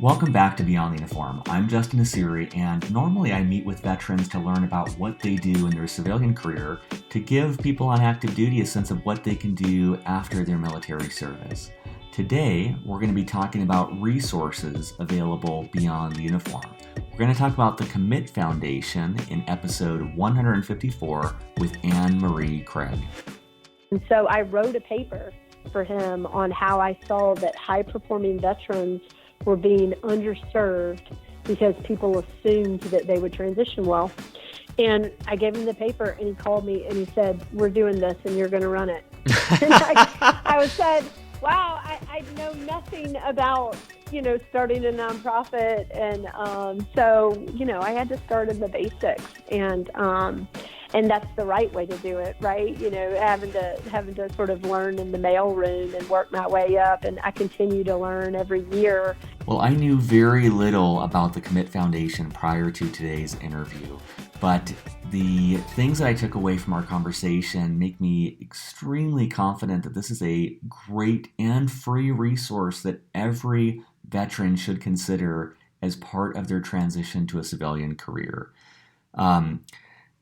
Welcome back to Beyond the Uniform. I'm Justin Asiri, and normally I meet with veterans to learn about what they do in their civilian career to give people on active duty a sense of what they can do after their military service. Today, we're going to be talking about resources available beyond the uniform. We're going to talk about the Commit Foundation in episode 154 with Meree Craig. And so I wrote a paper for him on how I saw that high-performing veterans were being underserved because people assumed that they would transition well. And I gave him the paper, and he called me, and he said, "We're doing this, and you're going to run it." And I said, wow, I know nothing about, starting a nonprofit. And so, I had to start in the basics. And that's the right way to do it, right? Having to sort of learn in the mailroom and work my way up. And I continue to learn every year. Well, I knew very little about the Commit Foundation prior to today's interview, but the things that I took away from our conversation make me extremely confident that this is a great and free resource that every veteran should consider as part of their transition to a civilian career.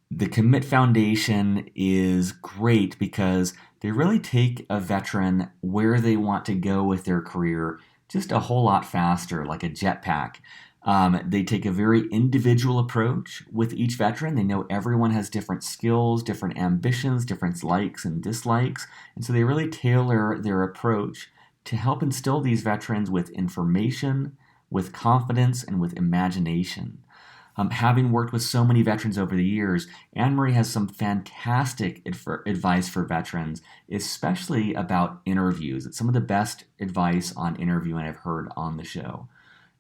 The Commit Foundation is great because they really take a veteran where they want to go with their career just a whole lot faster, like a jetpack. They take a very individual approach with each veteran. They know everyone has different skills, different ambitions, different likes and dislikes. And so they really tailor their approach to help instill these veterans with information, with confidence, and with imagination. Having worked with so many veterans over the years, Meree has some fantastic advice for veterans, especially about interviews. It's some of the best advice on interviewing I've heard on the show.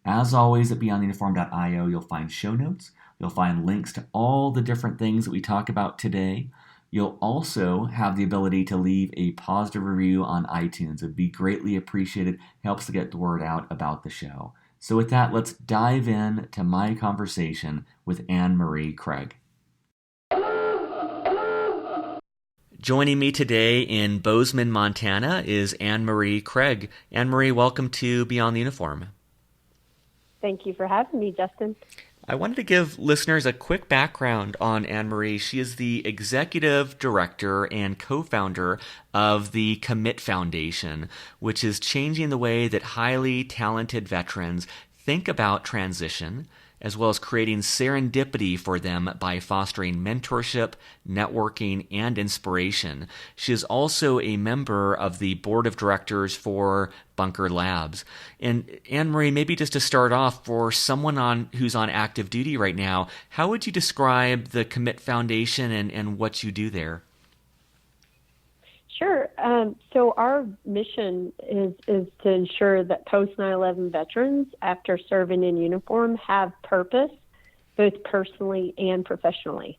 As always, at beyondtheuniform.io, you'll find show notes. You'll find links to all the different things that we talk about today. You'll also have the ability to leave a positive review on iTunes. It would be greatly appreciated. It helps to get the word out about the show. So with that, let's dive in to my conversation with Meree Craig. Joining me today in Bozeman, Montana is Meree Craig. Meree, welcome to Beyond the Uniform. Thank you for having me, Justin. I wanted to give listeners a quick background on Meree. She is the executive director and co-founder of the Commit Foundation, which is changing the way that highly talented veterans think about transition, as well as creating serendipity for them by fostering mentorship, networking, and inspiration. She is also a member of the board of directors for Bunker Labs. And Meree, maybe just to start off, for someone who's on active duty right now, how would you describe the Commit Foundation and what you do there? Sure. So our mission is to ensure that post 9/11 veterans, after serving in uniform, have purpose, both personally and professionally.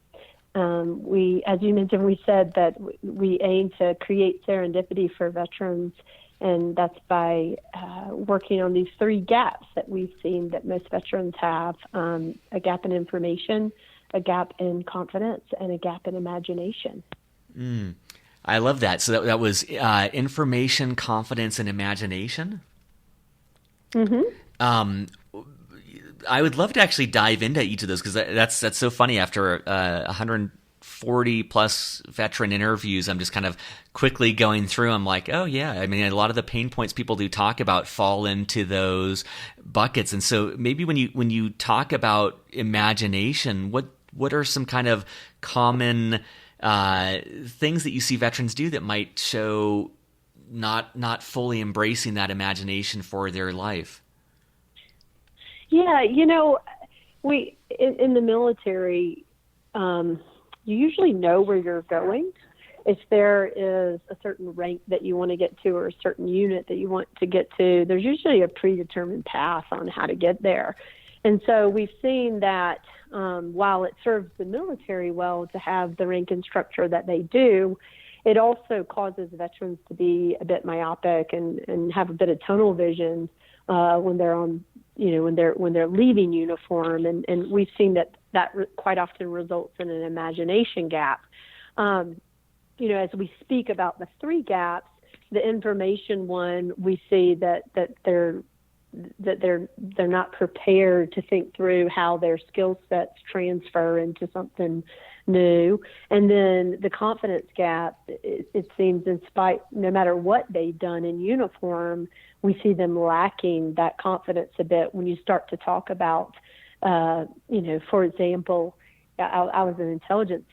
As you mentioned, we said that we aim to create serendipity for veterans, and that's by working on these three gaps that we've seen that most veterans have: a gap in information, a gap in confidence, and a gap in imagination. I love that. So that was information, confidence, and imagination. Mm-hmm. I would love to actually dive into each of those because that's so funny. After 140 plus veteran interviews, I'm just kind of quickly going through. I'm like, oh yeah. I mean, a lot of the pain points people do talk about fall into those buckets. And so maybe when you talk about imagination, what are some kind of common things that you see veterans do that might show not fully embracing that imagination for their life? Yeah, we in the military, you usually know where you're going. If there is a certain rank that you want to get to or a certain unit that you want to get to, there's usually a predetermined path on how to get there. And so we've seen that while it serves the military well to have the rank and structure that they do, it also causes veterans to be a bit myopic and have a bit of tunnel vision when they're on, when they're leaving uniform. And we've seen that quite often results in an imagination gap. As we speak about the three gaps, the information one, we see that they're that they're not prepared to think through how their skill sets transfer into something new. And then the confidence gap, it seems, in spite, no matter what they've done in uniform, we see them lacking that confidence a bit when you start to talk about, for example, I was an intelligence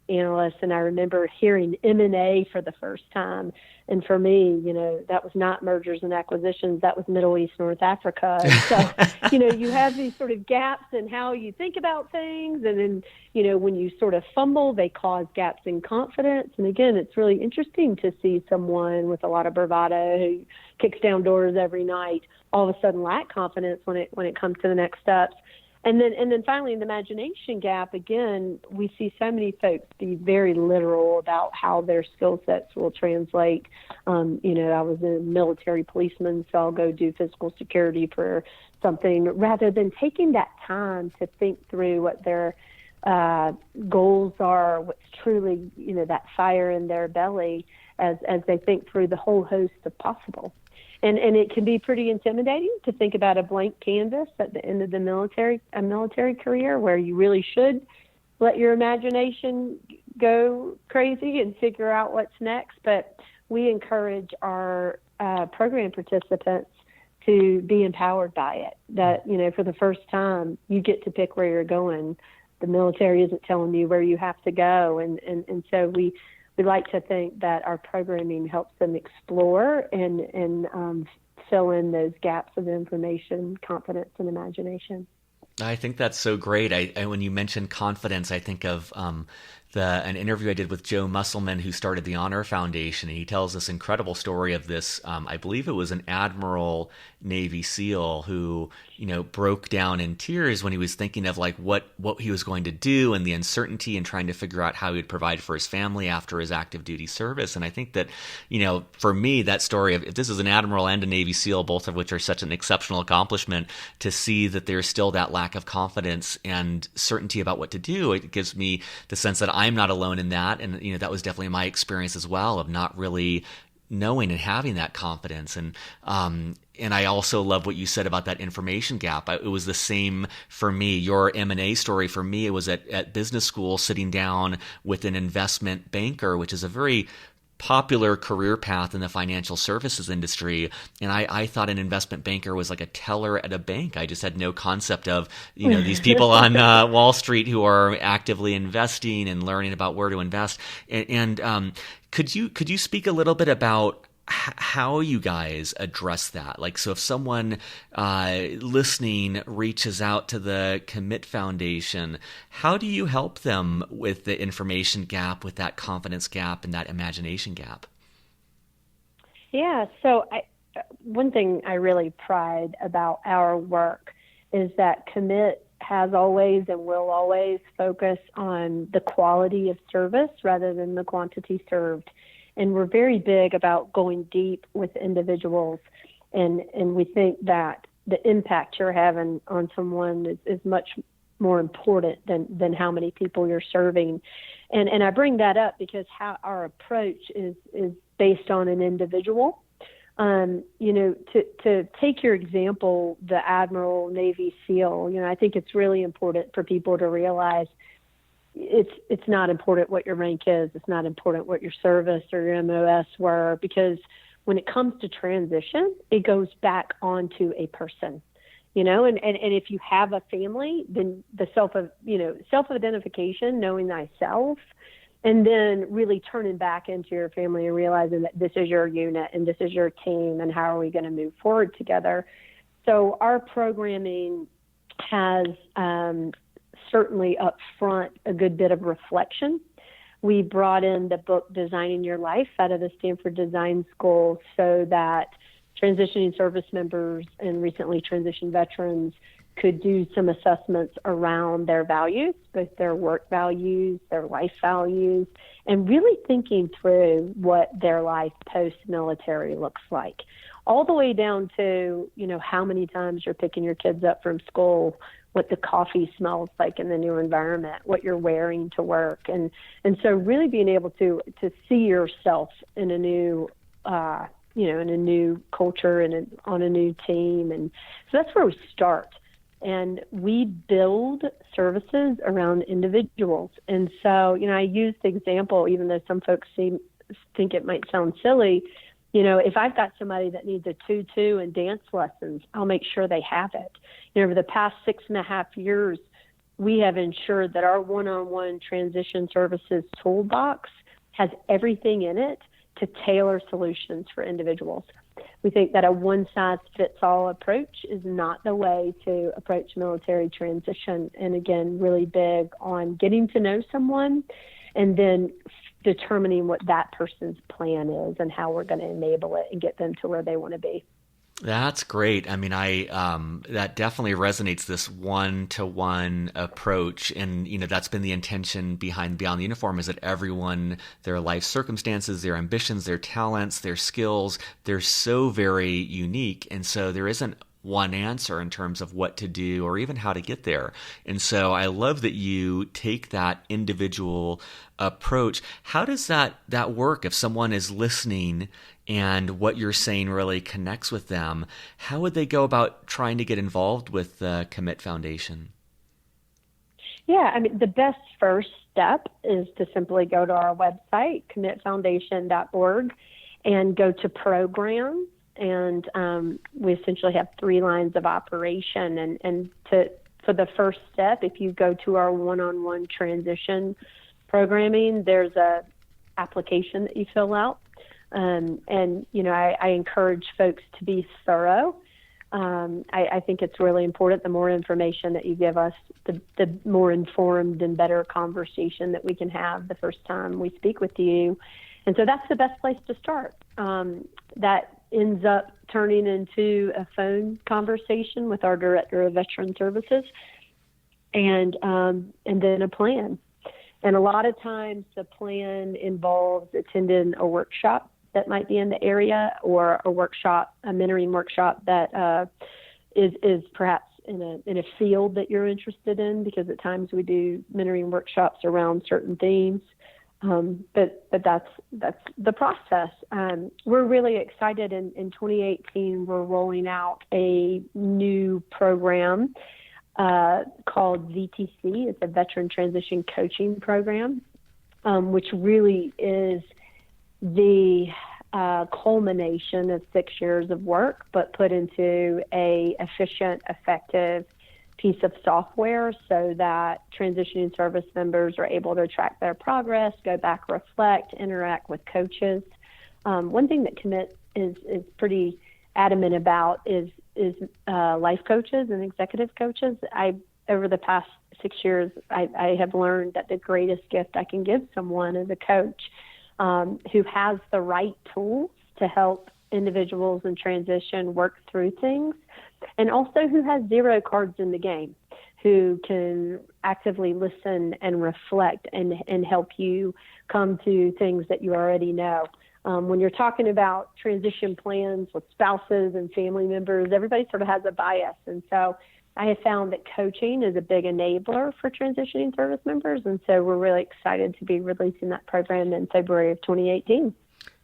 analyst, and I remember hearing M&A for the first time. And for me, that was not mergers and acquisitions. That was Middle East, North Africa. And so, you have these sort of gaps in how you think about things. And then, when you sort of fumble, they cause gaps in confidence. And again, it's really interesting to see someone with a lot of bravado who kicks down doors every night all of a sudden lack confidence when it comes to the next steps. And then finally, in the imagination gap, again, we see so many folks be very literal about how their skill sets will translate. I was a military policeman, so I'll go do physical security for something, rather than taking that time to think through what their goals are, what's truly, that fire in their belly as they think through the whole host of possible. And it can be pretty intimidating to think about a blank canvas at the end of a military career, where you really should let your imagination go crazy and figure out what's next. But we encourage our program participants to be empowered by it. That, for the first time, you get to pick where you're going. The military isn't telling you where you have to go. And so we like to think that our programming helps them explore and fill in those gaps of information, confidence, and imagination. I think that's so great. I when you mentioned confidence, I think of an interview I did with Joe Musselman, who started the Honor Foundation, and he tells this incredible story of this. I believe it was an Admiral Navy SEAL who, broke down in tears when he was thinking of like what he was going to do and the uncertainty and trying to figure out how he would provide for his family after his active duty service. And I think that, for me, that story of, if this is an Admiral and a Navy SEAL, both of which are such an exceptional accomplishment, to see that there's still that lack of confidence and certainty about what to do, it gives me the sense that I'm not alone in that. And, that was definitely my experience as well, of not really knowing and having that confidence. And I also love what you said about that information gap. It was the same for me. Your M&A story, for me, it was at business school, sitting down with an investment banker, which is a very popular career path in the financial services industry. And I thought an investment banker was like a teller at a bank. I just had no concept of, these people on Wall Street who are actively investing and learning about where to invest. And could you speak a little bit about how you guys address that? Like, so if someone listening reaches out to the Commit Foundation, how do you help them with the information gap, with that confidence gap, and that imagination gap? Yeah, so one thing I really pride about our work is that Commit has always and will always focus on the quality of service rather than the quantity served. And we're very big about going deep with individuals. And we think that the impact you're having on someone is much more important than how many people you're serving. And I bring that up because how our approach is based on an individual. To take your example, the Admiral Navy SEAL, I think it's really important for people to realize it's not important what your rank is. It's not important what your service or your MOS were, because when it comes to transition, it goes back onto a person, and if you have a family, then the self-identification, knowing thyself, and then really turning back into your family and realizing that this is your unit and this is your team and how are we going to move forward together. So our programming has, certainly up front, a good bit of reflection. We brought in the book Designing Your Life out of the Stanford Design School so that transitioning service members and recently transitioned veterans could do some assessments around their values, both their work values, their life values, and really thinking through what their life post-military looks like. All the way down to, how many times you're picking your kids up from school, what the coffee smells like in the new environment, what you're wearing to work. And so really being able to see yourself in a new in a new culture and on a new team. And so that's where we start. And we build services around individuals. And so, I use the example, even though some folks think it might sound silly, if I've got somebody that needs a tutu and dance lessons, I'll make sure they have it. Over the past 6.5 years, we have ensured that our one-on-one transition services toolbox has everything in it to tailor solutions for individuals. We think that a one-size-fits-all approach is not the way to approach military transition. And again, really big on getting to know someone and then determining what that person's plan is and how we're going to enable it and get them to where they want to be. That's great. I mean, that definitely resonates, this one-to-one approach. And, that's been the intention behind Beyond the Uniform, is that everyone, their life circumstances, their ambitions, their talents, their skills, they're so very unique. And so there isn't one answer in terms of what to do or even how to get there. And so I love that you take that individual approach. How does that work if someone is listening and what you're saying really connects with them? How would they go about trying to get involved with the Commit Foundation? Yeah, I mean, the best first step is to simply go to our website, commitfoundation.org, and go to programs. And we essentially have 3 lines of operation. And for the first step, if you go to our one-on-one transition programming, there's a application that you fill out. And I encourage folks to be thorough. I think it's really important. The more information that you give us, the more informed and better conversation that we can have the first time we speak with you. And so that's the best place to start. That ends up turning into a phone conversation with our Director of Veteran Services and then a plan. And a lot of times the plan involves attending a workshop that might be in the area, or a mentoring workshop that is perhaps in a field that you're interested in, because at times we do mentoring workshops around certain themes. But that's the process. We're really excited. In 2018, we're rolling out a new program called VTC. It's a Veteran Transition Coaching Program, which really is the culmination of 6 years of work, but put into a efficient, effective piece of software so that transitioning service members are able to track their progress, go back, reflect, interact with coaches. One thing that Commit is pretty adamant about is life coaches and executive coaches. Over the past 6 years, I have learned that the greatest gift I can give someone is a coach who has the right tools to help individuals in transition work through things, and also who has 0 cards in the game, who can actively listen and reflect and help you come to things that you already know. When you're talking about transition plans with spouses and family members, everybody sort of has a bias. And so I have found that coaching is a big enabler for transitioning service members. And so we're really excited to be releasing that program in February of 2018.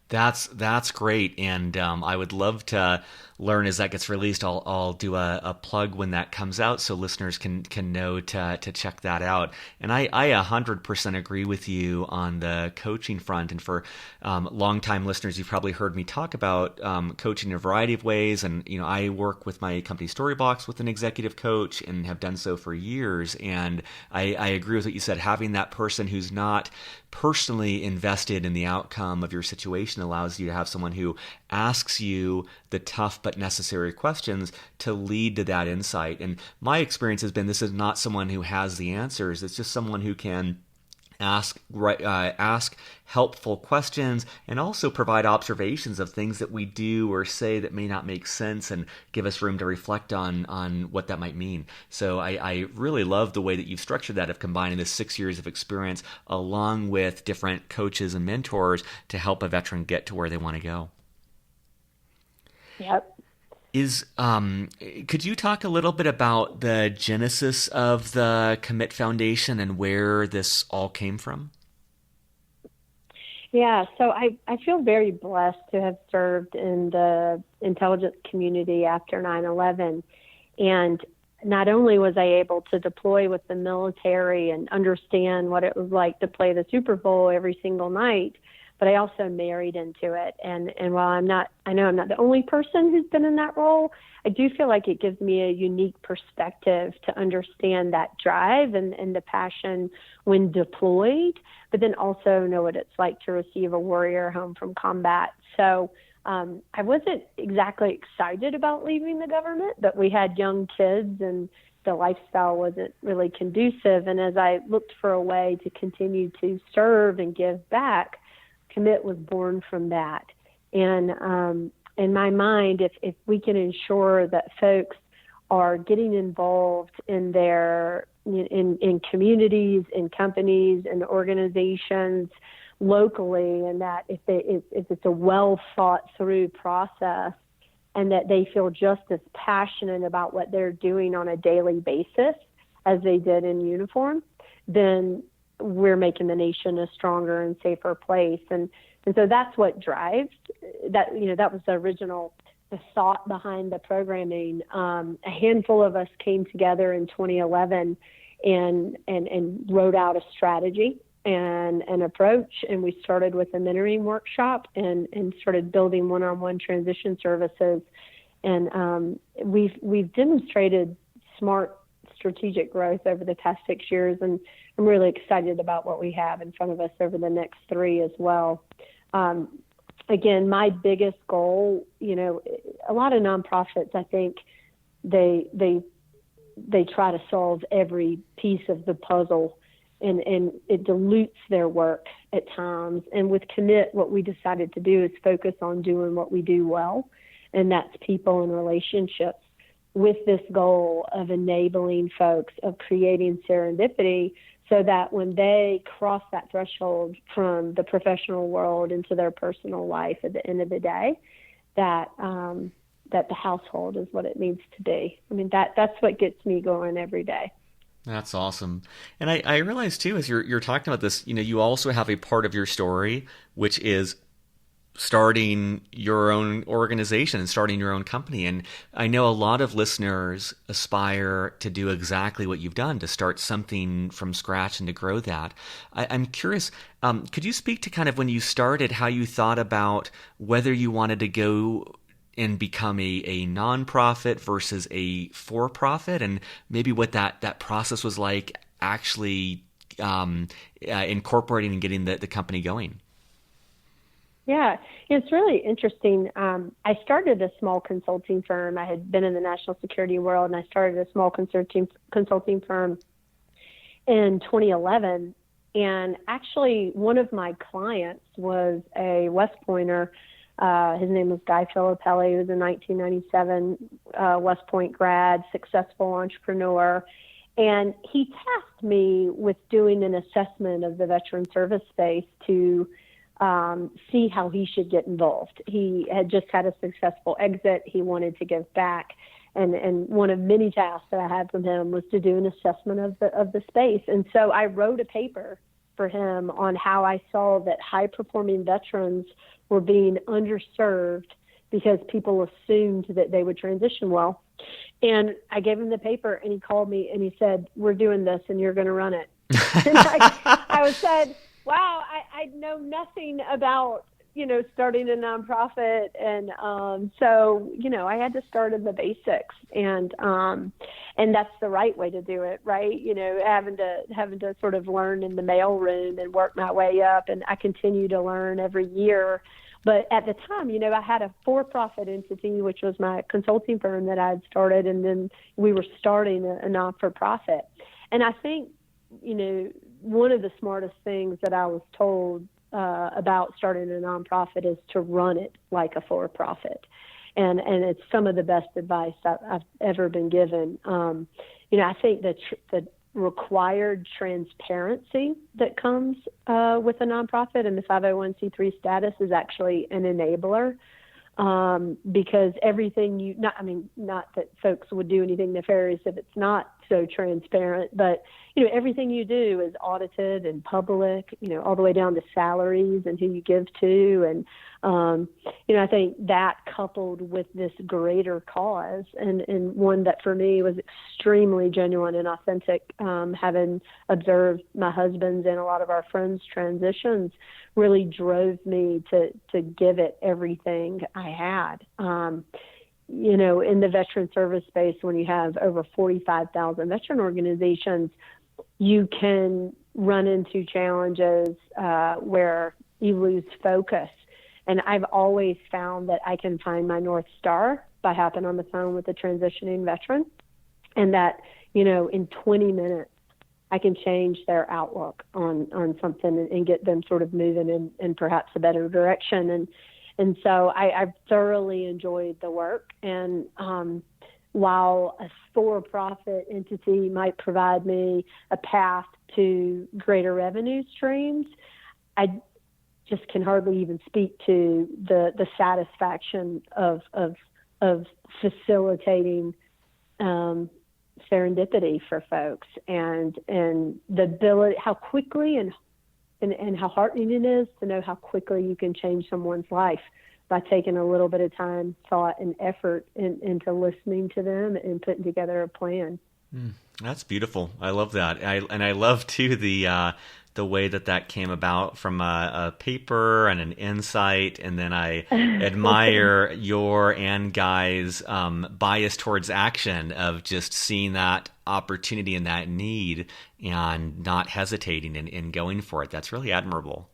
That's great, and I would love to learn as that gets released. I'll do a plug when that comes out, so listeners can know to check that out. And I 100% agree with you on the coaching front. And for longtime listeners, you've probably heard me talk about coaching in a variety of ways. And I work with my company Storybox with an executive coach, and have done so for years. And I agree with what you said. Having that person who's not personally invested in the outcome of your situation allows you to have someone who asks you the tough but necessary questions to lead to that insight. And my experience has been, this is not someone who has the answers. It's just someone who can ask helpful questions and also provide observations of things that we do or say that may not make sense, and give us room to reflect on what that might mean. So I really love the way that you've structured that, of combining the 6 years of experience along with different coaches and mentors to help a veteran get to where they want to go. Yep. Could you talk a little bit about the genesis of the Commit Foundation and where this all came from? Yeah, so I feel very blessed to have served in the intelligence community after 9/11. And not only was I able to deploy with the military and understand what it was like to play the Super Bowl every single night, but I also married into it. And while I know I'm not the only person who's been in that role, I do feel like it gives me a unique perspective to understand that drive and the passion when deployed, but then also know what it's like to receive a warrior home from combat. So I wasn't exactly excited about leaving the government, but we had young kids and the lifestyle wasn't really conducive. And as I looked for a way to continue to serve and give back, Commit was born from that. And in my mind, if we can ensure that folks are getting involved in their in communities, in companies, and organizations locally, and that if it's a well thought through process, and that they feel just as passionate about what they're doing on a daily basis as they did in uniform, then we're making the nation a stronger and safer place. And so that's what drives that. That was the thought behind the programming. A handful of us came together in 2011 and wrote out a strategy and an approach. And we started with a mentoring workshop and started building one-on-one transition services. And we've demonstrated smart strategic growth over the past 6 years, and I'm really excited about what we have in front of us over the next 3 as well. Again, my biggest goal, a lot of nonprofits, I think they try to solve every piece of the puzzle, and it dilutes their work at times. And with Commit, what we decided to do is focus on doing what we do well, and that's people and relationships, with this goal of enabling folks, of creating serendipity, so that when they cross that threshold from the professional world into their personal life at the end of the day, that the household is what it needs to be. I mean, that's what gets me going every day. That's awesome. And I realize too, as you're talking about this, you also have a part of your story, which is starting your own organization and starting your own company. And I know a lot of listeners aspire to do exactly what you've done, to start something from scratch and to grow that. I'm curious, could you speak to kind of when you started, how you thought about whether you wanted to go and become a nonprofit versus a for-profit, and maybe what that process was like actually incorporating and getting the company going? Yeah, it's really interesting. I started a small consulting firm. I had been in the national security world, and I started a small consulting firm in 2011. And actually, one of my clients was a West Pointer. His name was Guy Filippelli. He was a 1997 West Point grad, successful entrepreneur. And he tasked me with doing an assessment of the veteran service space to see how he should get involved. He had just had a successful exit. He wanted to give back. And one of many tasks that I had from him was to do an assessment of the space. And so I wrote a paper for him on how I saw that high-performing veterans were being underserved because people assumed that they would transition well. And I gave him the paper, and he called me, and he said, "We're doing this, and you're going to run it." And I said, wow, I know nothing about, starting a nonprofit. And so, I had to start in the basics, and that's the right way to do it, right? Having to sort of learn in the mailroom and work my way up. And I continue to learn every year. But at the time, I had a for-profit entity, which was my consulting firm that I had started, and then we were starting a not-for-profit. And I think, one of the smartest things that I was told about starting a nonprofit is to run it like a for-profit. And it's some of the best advice I've ever been given. I think that the required transparency that comes with a nonprofit and the 501c3 status is actually an enabler, because everything not that folks would do anything nefarious if it's not so transparent. But, everything you do is audited and public, all the way down to salaries and who you give to. And, I think that coupled with this greater cause and one that for me was extremely genuine and authentic, having observed my husband's and a lot of our friends' transitions really drove me to give it everything I had. In the veteran service space, when you have over 45,000 veteran organizations, you can run into challenges where you lose focus. And I've always found that I can find my North Star by hopping on the phone with a transitioning veteran, and that, in 20 minutes, I can change their outlook on something and get them sort of moving in perhaps a better direction. And so I've thoroughly enjoyed the work. And while a for-profit entity might provide me a path to greater revenue streams, I just can hardly even speak to the satisfaction of facilitating serendipity for folks, and the ability, how quickly and how heartening it is to know how quickly you can change someone's life by taking a little bit of time, thought, and effort into listening to them and putting together a plan. That's beautiful. I love that. I love too the way that came about from a paper and an insight, and then I admire your and Guy's bias towards action of just seeing that opportunity and that need and not hesitating in going for it. That's really admirable.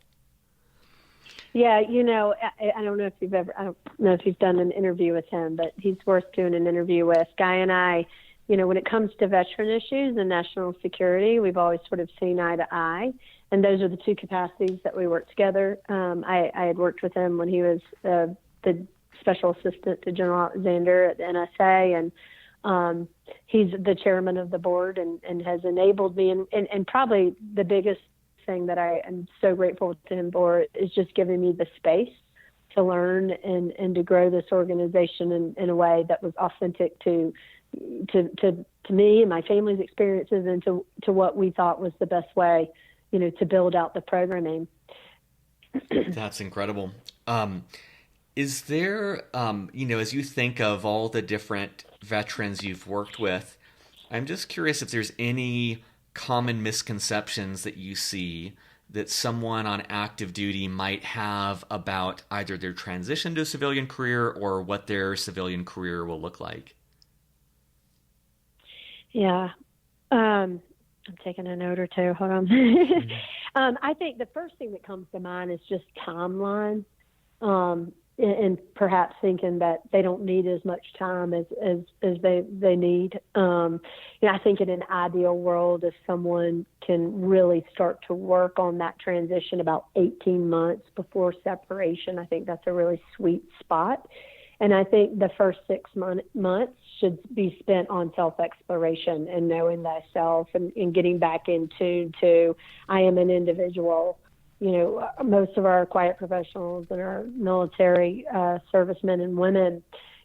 Yeah, I don't know if you've done an interview with him, but he's worth doing an interview with. Guy and I, when it comes to veteran issues and national security, we've always sort of seen eye to eye. And those are the two capacities that we work together. I had worked with him when he was the special assistant to General Alexander at the NSA, and he's the chairman of the board and has enabled me. And probably the biggest thing that I am so grateful to him for is just giving me the space to learn and to grow this organization in a way that was authentic to me and my family's experiences, and to what we thought was the best way, to build out the programming. That's incredible. Is there, as you think of all the different veterans you've worked with, I'm just curious if there's any common misconceptions that you see that someone on active duty might have about either their transition to a civilian career or what their civilian career will look like. Yeah. I'm taking a note or two. Hold on. I think the first thing that comes to mind is just timeline, and perhaps thinking that they don't need as much time as they need. I think in an ideal world, if someone can really start to work on that transition about 18 months before separation, I think that's a really sweet spot. And I think the first 6 months should be spent on self-exploration and knowing thyself and getting back in tune to, I am an individual. Most of our quiet professionals and our military servicemen and women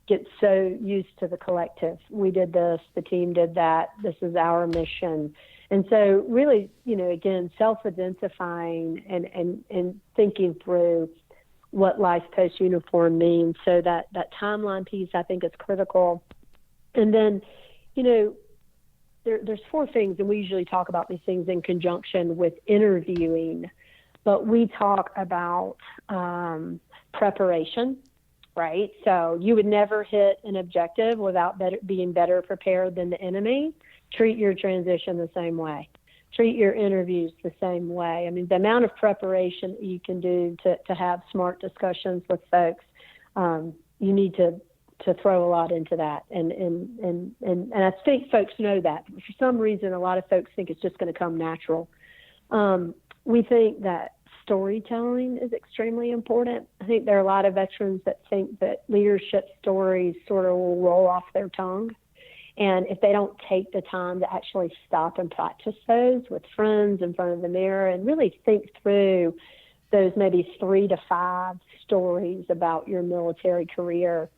get so used to the collective. We did this, the team did that, this is our mission. And so really, again, self-identifying and thinking through what life post-uniform means. So that timeline piece, I think, is critical. And then, there's four things, and we usually talk about these things in conjunction with interviewing, but we talk about preparation, right? So you would never hit an objective without being better prepared than the enemy. Treat your transition the same way. Treat your interviews the same way. I mean, the amount of preparation you can do to have smart discussions with folks, you need to throw a lot into that. And I think folks know that. For some reason, a lot of folks think it's just going to come natural. We think that storytelling is extremely important. I think there are a lot of veterans that think that leadership stories sort of will roll off their tongue. And if they don't take the time to actually stop and practice those with friends in front of the mirror and really think through those maybe 3 to 5 stories about your military career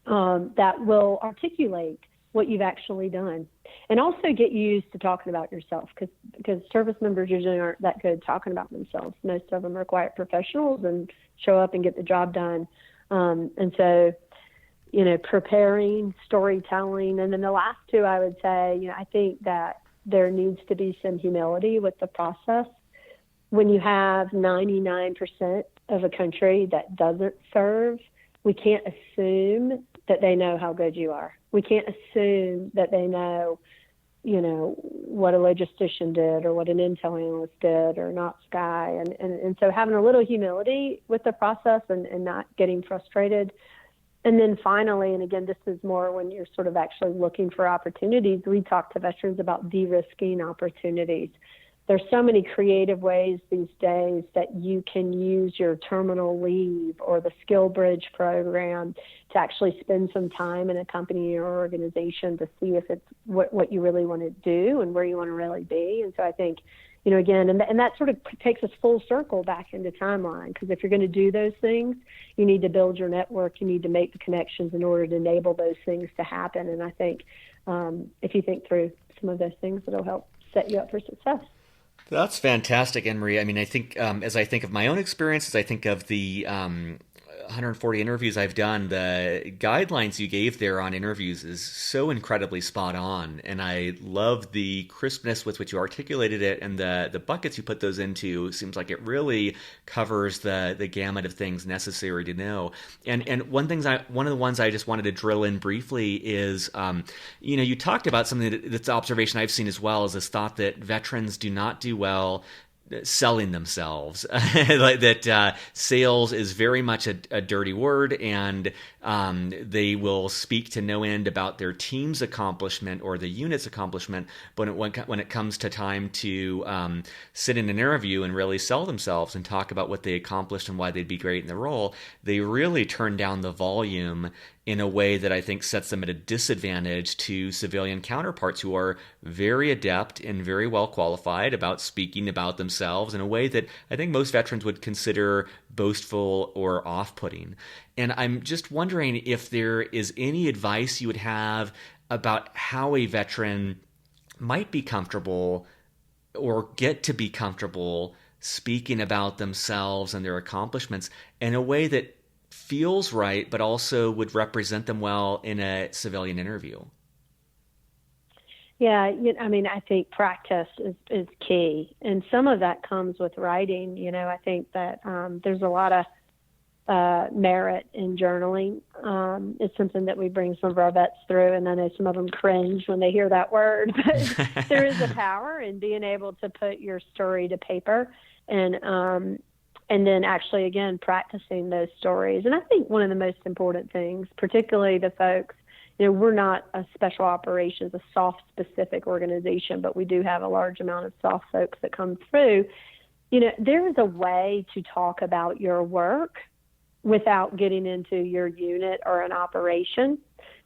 that will articulate what you've actually done. And also get used to talking about yourself, because service members usually aren't that good talking about themselves. Most of them are quiet professionals and show up and get the job done. And so, preparing, storytelling. And then the last two, I would say, I think that there needs to be some humility with the process. When you have 99% of a country that doesn't serve, we can't assume that they know how good you are. We can't assume that they know, what a logistician did or what an intel analyst did or not Sky. And so having a little humility with the process and not getting frustrated. And then finally, and again, this is more when you're sort of actually looking for opportunities, we talk to veterans about de-risking opportunities. There's so many creative ways these days that you can use your terminal leave or the Skill Bridge program to actually spend some time in a company or organization to see if it's what you really want to do and where you want to really be. And so I think, again, and that sort of takes us full circle back into timeline, because if you're going to do those things, you need to build your network, you need to make the connections in order to enable those things to happen. And I think if you think through some of those things, it'll help set you up for success. That's fantastic, Anne-Marie. I mean, I think as I think of my own experiences, I think of the 140 interviews I've done, the guidelines you gave there on interviews is so incredibly spot on. And I love the crispness with which you articulated it, and the buckets you put those into. Seems like it really covers the gamut of things necessary to know. And one of the ones I just wanted to drill in briefly is, you talked about something that's observation I've seen as well, is this thought that veterans do not do well selling themselves. Like that sales is very much a dirty word, and they will speak to no end about their team's accomplishment or the unit's accomplishment, but when it comes to time to sit in an interview and really sell themselves and talk about what they accomplished and why they'd be great in the role, they really turn down the volume in a way that I think sets them at a disadvantage to civilian counterparts who are very adept and very well qualified about speaking about themselves in a way that I think most veterans would consider boastful or off-putting. And I'm just wondering if there is any advice you would have about how a veteran might be comfortable or get to be comfortable speaking about themselves and their accomplishments in a way that feels right, but also would represent them well in a civilian interview. Yeah, I think practice is key, and some of that comes with writing. I think that there's a lot of merit in journaling. It's something that we bring some of our vets through, and I know some of them cringe when they hear that word, but there is a power in being able to put your story to paper, and then actually, again, practicing those stories. And I think one of the most important things, particularly the folks, we're not a special operations, a soft specific organization, but we do have a large amount of soft folks that come through. There is a way to talk about your work without getting into your unit or an operation.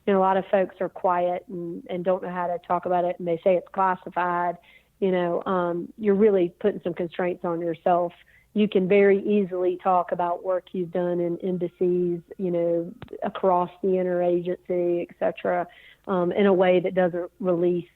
A lot of folks are quiet and don't know how to talk about it, and they say it's classified. You're really putting some constraints on yourself. You can very easily talk about work you've done in embassies, across the interagency, et cetera, in a way that doesn't release,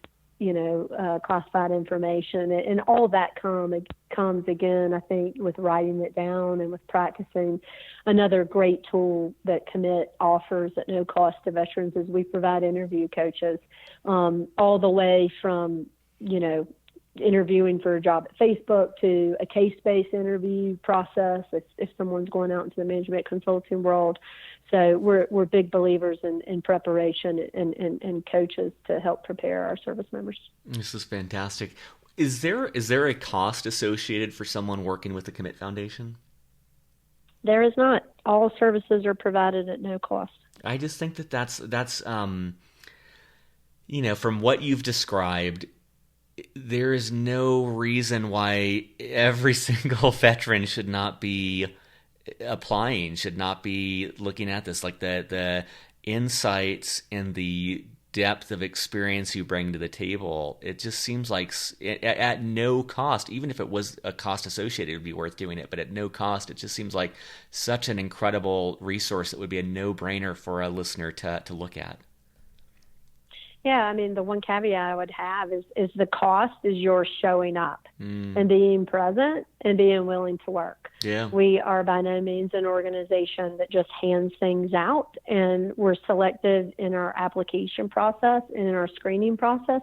classified information. And all that comes again, I think, with writing it down and with practicing. Another great tool that Commit offers at no cost to veterans is we provide interview coaches, all the way from, interviewing for a job at Facebook to a case-based interview process if someone's going out into the management consulting world. So we're big believers in preparation and coaches to help prepare our service members. This is fantastic. Is there a cost associated for someone working with the Commit Foundation? There is not. All services are provided at no cost. I just think that's from what you've described, there is no reason why every single veteran should not be applying, should not be looking at this. Like the insights and the depth of experience you bring to the table, it just seems like at no cost, even if it was a cost associated, it would be worth doing it. But at no cost, it just seems like such an incredible resource that would be a no-brainer for a listener to look at. Yeah, I mean, the one caveat I would have is the cost is your showing up and being present and being willing to work. Yeah. We are by no means an organization that just hands things out, and we're selective in our application process and in our screening process.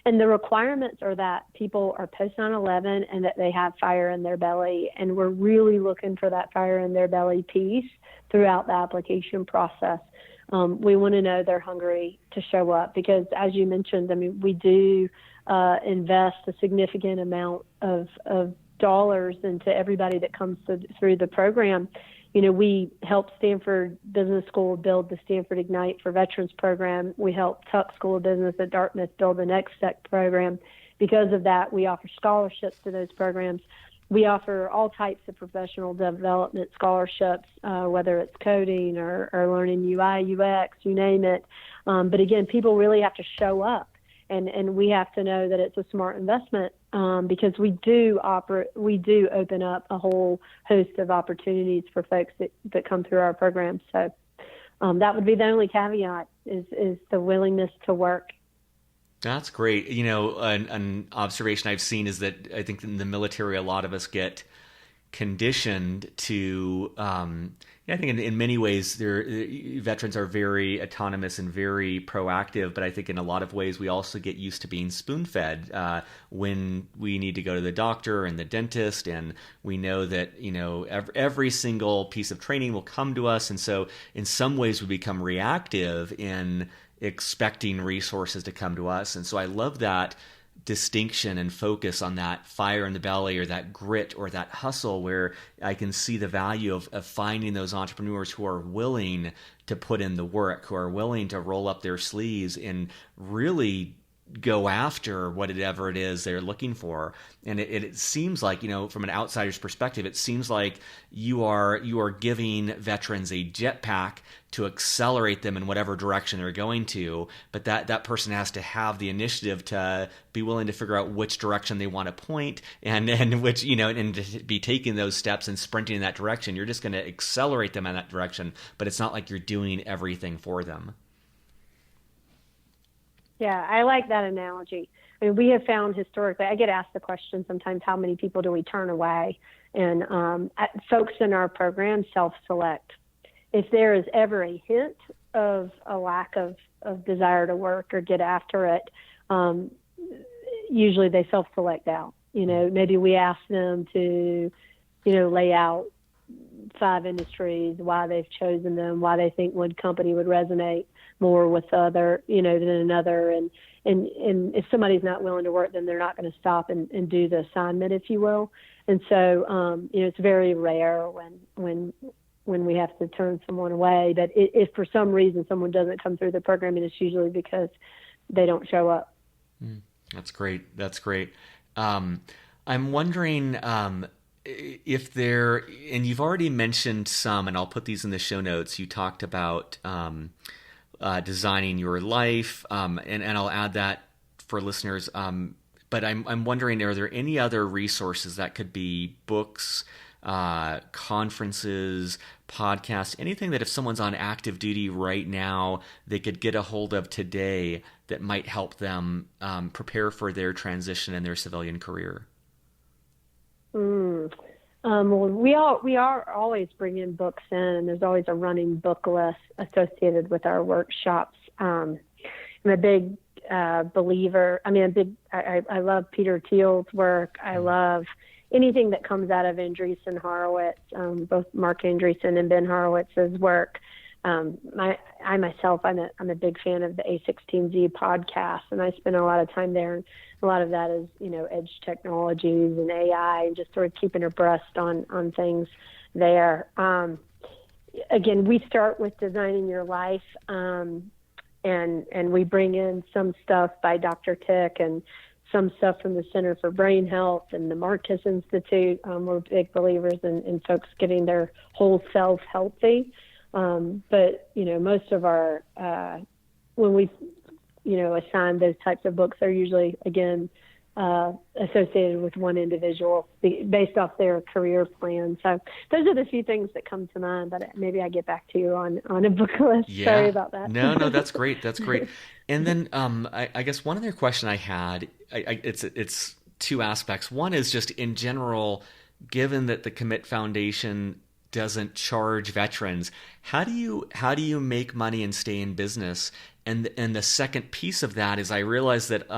And the requirements are that people are post 9/11 and that they have fire in their belly. And we're really looking for that fire in their belly piece throughout the application process. We want to know they're hungry to show up because, as you mentioned, I mean, we do invest a significant amount of dollars into everybody that comes through the program. You know, we help Stanford Business School build the Stanford Ignite for Veterans program. We help Tuck School of Business at Dartmouth build the Next Step program. Because of that, we offer scholarships to those programs. We offer all types of professional development scholarships, whether it's coding or learning UI, UX, you name it. But again, people really have to show up, and we have to know that it's a smart investment because we do open up a whole host of opportunities for folks that come through our program. So that would be the only caveat is the willingness to work. That's great. You know, an observation I've seen is that I think in the military, a lot of us get conditioned to, I think in many ways, veterans are very autonomous and very proactive, but I think in a lot of ways, we also get used to being spoon-fed when we need to go to the doctor and the dentist, and we know that, you know, every single piece of training will come to us, and so in some ways, we become reactive in expecting resources to come to us. And so I love that distinction and focus on that fire in the belly or that grit or that hustle where I can see the value of finding those entrepreneurs who are willing to put in the work, who are willing to roll up their sleeves and really go after whatever it is they're looking for. And it seems like, you know, from an outsider's perspective, it seems like you are giving veterans a jetpack to accelerate them in whatever direction they're going to, but that person has to have the initiative to be willing to figure out which direction they want to point and which, you know, and to be taking those steps and sprinting in that direction. You're just going to accelerate them in that direction, but it's not like you're doing everything for them. Yeah, I like that analogy. I mean, we have found historically, I get asked the question sometimes, how many people do we turn away? And folks in our program self-select. If there is ever a hint of a lack of desire to work or get after it, usually they self-select out. You know, maybe we ask them to, you know, lay out 5 industries, why they've chosen them, why they think one company would resonate more with other, you know, than another. And if somebody's not willing to work, then they're not going to stop and do the assignment, if you will. And so, you know, it's very rare when we have to turn someone away. But if for some reason someone doesn't come through the program, it's usually because they don't show up. That's great. That's great. I'm wondering if there, and you've already mentioned some, and I'll put these in the show notes. You talked about designing your life, and I'll add that for listeners. But I'm wondering, are there any other resources that could be books, conferences, podcasts, anything that if someone's on active duty right now, they could get a hold of today that might help them prepare for their transition in their civilian career? Well, we are always bringing books in, and there's always a running book list associated with our workshops. I'm a big believer. I mean, I love Peter Thiel's work. I love anything that comes out of Andreessen Horowitz, both Mark Andreessen and Ben Horowitz's work. I'm a big fan of the A16Z podcast, and I spend a lot of time there. And a lot of that is, you know, edge technologies and AI, and just sort of keeping abreast on things there. Again, we start with designing your life, and we bring in some stuff by Dr. Tick and some stuff from the Center for Brain Health and the Marcus Institute. We're big believers in folks getting their whole self healthy. But, you know, most of our, when we, you know, assign those types of books, they're usually, again, associated with one individual based off their career plan. So those are the few things that come to mind, but maybe I get back to you on a book list. Yeah. Sorry about that. No, that's great. That's great. And then I guess one other question I had, it's two aspects. One is just in general, given that the Commit Foundation doesn't charge veterans, how do you make money and stay in business? And the second piece of that is I realize that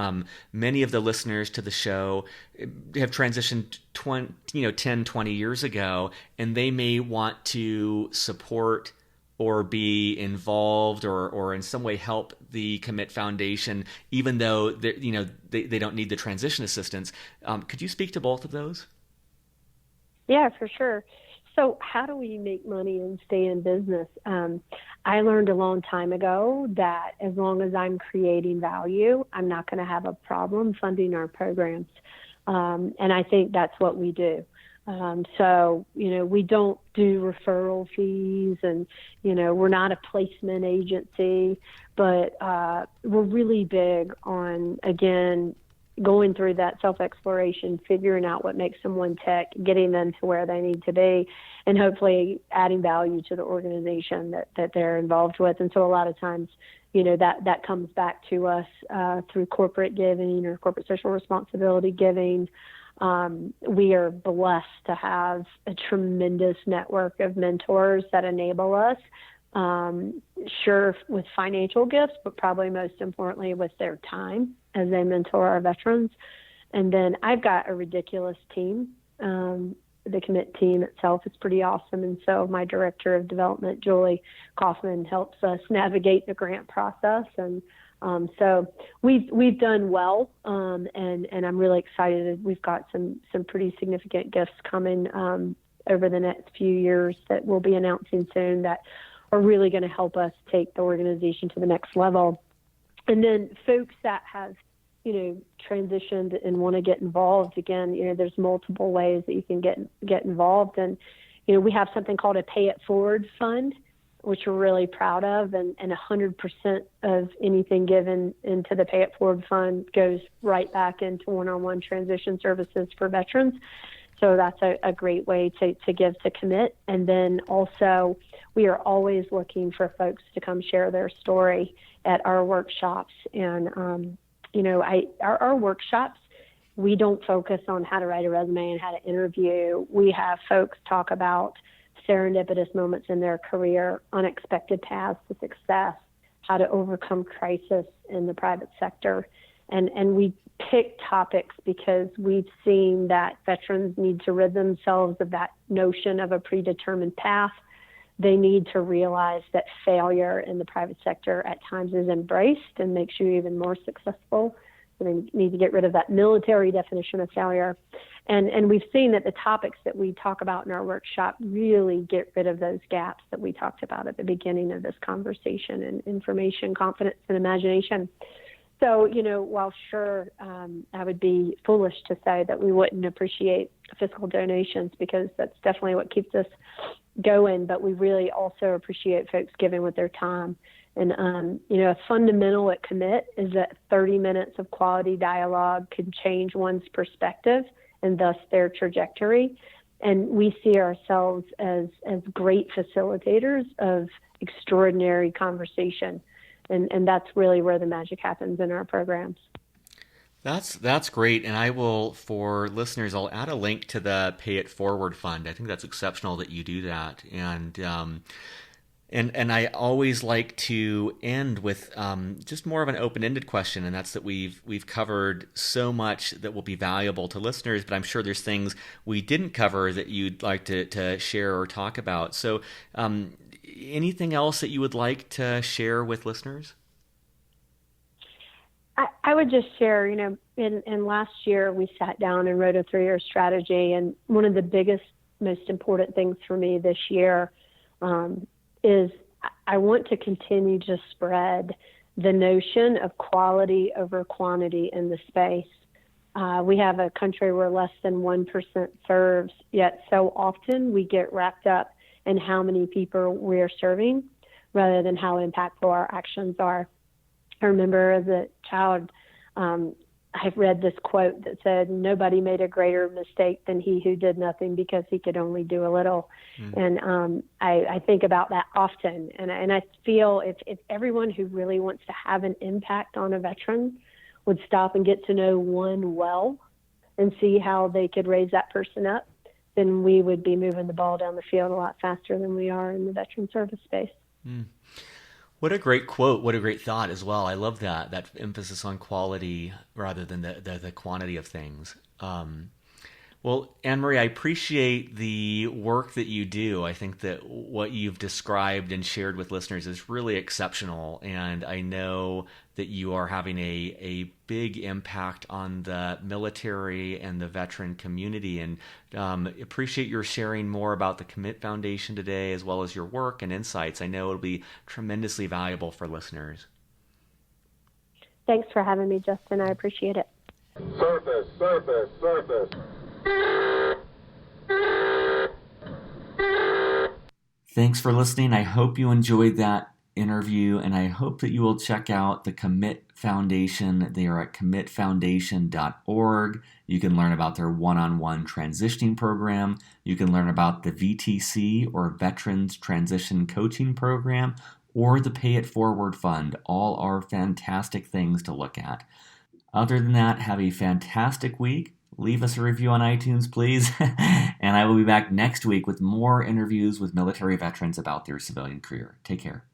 many of the listeners to the show have transitioned 10, 20 years ago, and they may want to support or be involved or in some way help the Commit Foundation, even though they don't need the transition assistance. Could you speak to both of those? Yeah, for sure. So how do we make money and stay in business? I learned a long time ago that as long as I'm creating value, I'm not going to have a problem funding our programs. And I think that's what we do. So, we don't do referral fees and, we're not a placement agency, but we're really big on, again, going through that self-exploration, figuring out what makes someone tick, getting them to where they need to be, and hopefully adding value to the organization that they're involved with. And so a lot of times, that comes back to us through corporate giving or corporate social responsibility giving. We are blessed to have a tremendous network of mentors that enable us, sure, with financial gifts, but probably most importantly with their time as they mentor our veterans. And then I've got a ridiculous team. The Commit team itself is pretty awesome. And so my director of development, Julie Kaufman, helps us navigate the grant process. And so we've done well, and I'm really excited. We've got some pretty significant gifts coming over the next few years that we'll be announcing soon that are really going to help us take the organization to the next level. And then folks that have, transitioned and want to get involved, again, there's multiple ways that you can get involved. And, we have something called a Pay It Forward fund, which we're really proud of. And 100% of anything given into the Pay It Forward fund goes right back into one-on-one transition services for veterans. So that's a great way to give to Commit. And then also, we are always looking for folks to come share their story at our workshops. And, our workshops, we don't focus on how to write a resume and how to interview. We have folks talk about serendipitous moments in their career, unexpected paths to success, how to overcome crisis in the private sector. And we pick topics because we've seen that veterans need to rid themselves of that notion of a predetermined path. They need to realize that failure in the private sector at times is embraced and makes you even more successful. So they need to get rid of that military definition of failure. And we've seen that the topics that we talk about in our workshop really get rid of those gaps that we talked about at the beginning of this conversation in information, confidence, and imagination. So, while sure, I would be foolish to say that we wouldn't appreciate fiscal donations because that's definitely what keeps us going, but we really also appreciate folks giving with their time. And, a fundamental at Commit is that 30 minutes of quality dialogue can change one's perspective and thus their trajectory. And we see ourselves as great facilitators of extraordinary conversation. And that's really where the magic happens in our programs. That's great. And I will, for listeners, I'll add a link to the Pay It Forward fund. I think that's exceptional that you do that. And I always like to end with just more of an open-ended question, and that's that we've covered so much that will be valuable to listeners, but I'm sure there's things we didn't cover that you'd like to share or talk about. So anything else that you would like to share with listeners? I would just share, in last year we sat down and wrote a 3-year strategy, and one of the biggest, most important things for me this year is I want to continue to spread the notion of quality over quantity in the space. We have a country where less than 1% serves, yet so often we get wrapped up in how many people we're serving rather than how impactful our actions are. I remember as a child, I read this quote that said, "Nobody made a greater mistake than he who did nothing because he could only do a little." And I think about that often. And I feel if everyone who really wants to have an impact on a veteran would stop and get to know one well and see how they could raise that person up, then we would be moving the ball down the field a lot faster than we are in the veteran service space. What a great quote. What a great thought as well. I love that emphasis on quality rather than the quantity of things. Well, Anne-Marie, I appreciate the work that you do. I think that what you've described and shared with listeners is really exceptional. And I know that you are having a big impact on the military and the veteran community. And appreciate your sharing more about the Commit Foundation today, as well as your work and insights. I know it'll be tremendously valuable for listeners. Thanks for having me, Justin. I appreciate it. Surface. Thanks for listening. I hope you enjoyed that interview, and I hope that you will check out the Commit Foundation. They are at commitfoundation.org. You can learn about their one-on-one transitioning program. You can learn about the VTC, or Veterans Transition Coaching Program, or the Pay It Forward Fund. All are fantastic things to look at. Other than that, have a fantastic week. Leave us a review on iTunes, please. And I will be back next week with more interviews with military veterans about their civilian career. Take care.